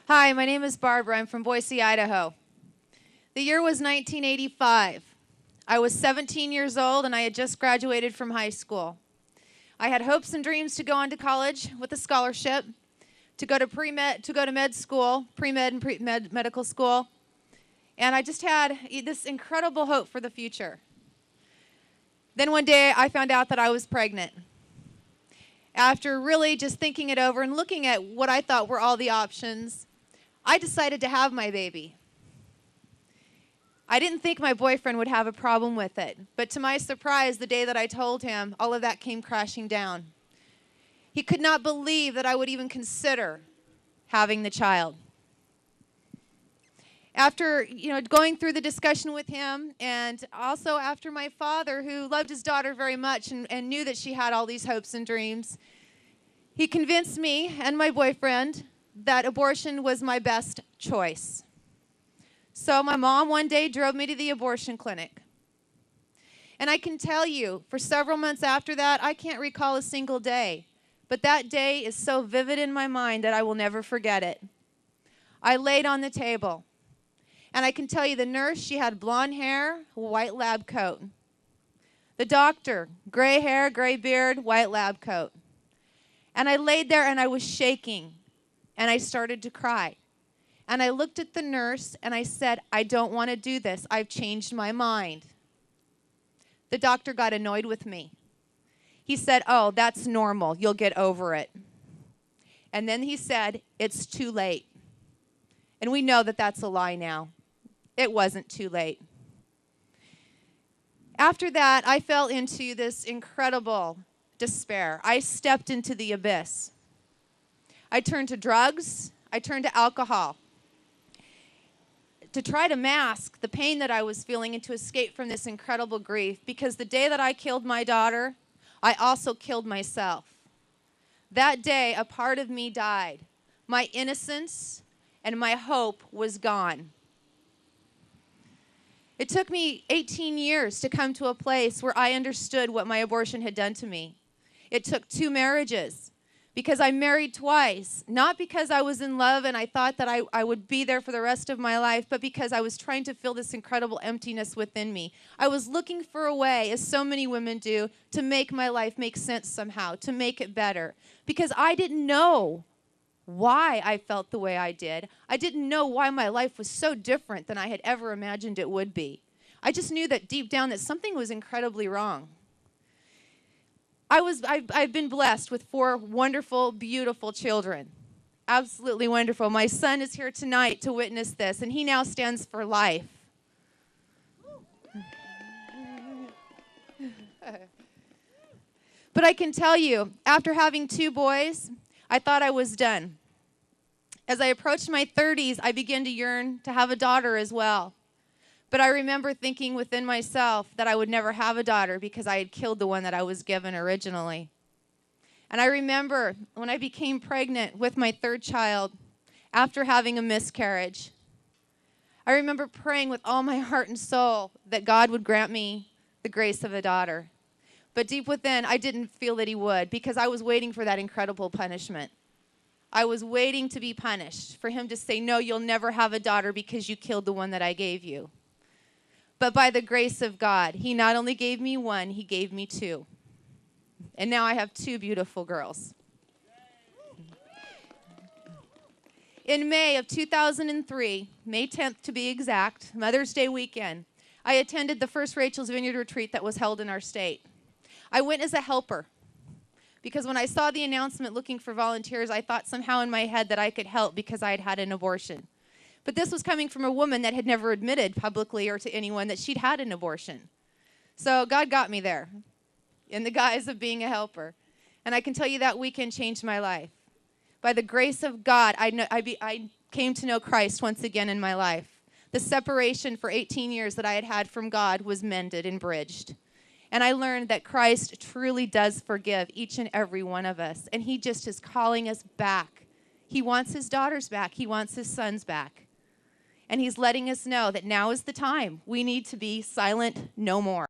Hi, my name is Barbara. I'm from Boise, Idaho. The year was 1985. I was 17 years old and I had just graduated from high school. I had hopes and dreams to go on to college with a scholarship, to go to med school, pre-med and pre-med medical school. And I just had this incredible hope for the future. Then one day I found out that I was pregnant. After really just thinking it over and looking at what I thought were all the options, I decided to have my baby. I didn't think my boyfriend would have a problem with it, but to my surprise, the day that I told him, all of that came crashing down. He could not believe that I would even consider having the child. After going through the discussion with him, and also after my father, who loved his daughter very much and knew that she had all these hopes and dreams, he convinced me and my boyfriend that abortion was my best choice. So my mom one day drove me to the abortion clinic. And I can tell you, for several months after that, I can't recall a single day. But that day is so vivid in my mind that I will never forget it. I laid on the table. And I can tell you, the nurse, she had blonde hair, white lab coat. The doctor, gray hair, gray beard, white lab coat. And I laid there and I was shaking. And I started to cry. And I looked at the nurse and I said, I don't want to do this. I've changed my mind. The doctor got annoyed with me. He said, oh, that's normal. You'll get over it. And then he said, it's too late. And we know that that's a lie now. It wasn't too late. After that, I fell into this incredible despair. I stepped into the abyss. I turned to drugs. I turned to alcohol to try to mask the pain that I was feeling and to escape from this incredible grief, because the day that I killed my daughter, I also killed myself. That day, a part of me died. My innocence and my hope was gone. It took me 18 years to come to a place where I understood what my abortion had done to me. It took 2 marriages, because I married twice, not because I was in love and I thought that I would be there for the rest of my life, but because I was trying to fill this incredible emptiness within me. I was looking for a way, as so many women do, to make my life make sense somehow, to make it better, because I didn't know why I felt the way I did. I didn't know why my life was so different than I had ever imagined it would be. I just knew that deep down that something was incredibly wrong. I've been blessed with 4 wonderful, beautiful children. Absolutely wonderful. My son is here tonight to witness this, and he now stands for life. But I can tell you, after having 2 boys, I thought I was done. As I approached my 30s, I began to yearn to have a daughter as well. But I remember thinking within myself that I would never have a daughter because I had killed the one that I was given originally. And I remember when I became pregnant with my 3rd child after having a miscarriage, I remember praying with all my heart and soul that God would grant me the grace of a daughter. But deep within, I didn't feel that he would, because I was waiting for that incredible punishment. I was waiting to be punished, for him to say, no, you'll never have a daughter because you killed the one that I gave you. But by the grace of God, he not only gave me 1, he gave me 2. And now I have 2 beautiful girls. In May of 2003, May 10th to be exact, Mother's Day weekend, I attended the first Rachel's Vineyard retreat that was held in our state. I went as a helper, because when I saw the announcement looking for volunteers, I thought somehow in my head that I could help because I had had an abortion. But this was coming from a woman that had never admitted publicly or to anyone that she'd had an abortion. So God got me there in the guise of being a helper. And I can tell you that weekend changed my life. By the grace of God, I came to know Christ once again in my life. The separation for 18 years that I had had from God was mended and bridged. And I learned that Christ truly does forgive each and every one of us. And he just is calling us back. He wants his daughters back. He wants his sons back. And he's letting us know that now is the time. We need to be silent no more.